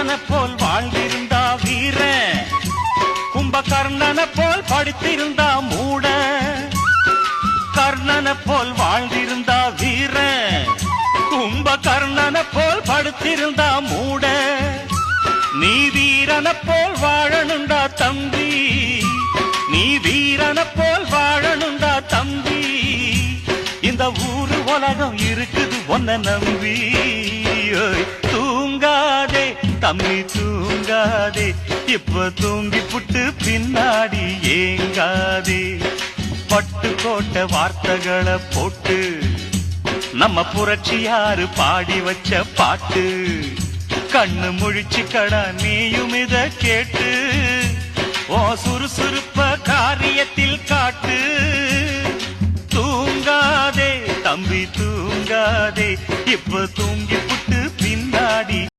கர்ணனை போல் வாழ்ந்திருந்தா வீரன், கும்பகர்ணனை போல் படித்திருந்தா மூட. கர்ணனை போல் வாழ்ந்திருந்தா வீரன், கும்பகர்ணனை போல் படுத்திருந்தா மூட. நீ வீரனை போல் வாழணுண்டா தம்பி, நீ வீரனை போல் வாழணுண்டா தம்பி. இந்த ஊரு உலகம் இருக்குது ஒன்ன நம்பி. தூங்காதே தம்பி தூங்காதே, இப்ப தூங்கி புட்டு பின்னாடி ஏங்காதே. பட்டு கோட்ட வார்த்தைகளை போட்டு நம்ம புரட்சியாரு பாடி வச்ச பாட்டு. கண்ணு முழிச்சு கடா நீயும் இத கேட்டு, ஓ சுறுசுறுப்ப காரியத்தில் காட்டு. தூங்காதே தம்பி தூங்காதே, இப்ப தூங்கி புட்டு பின்னாடி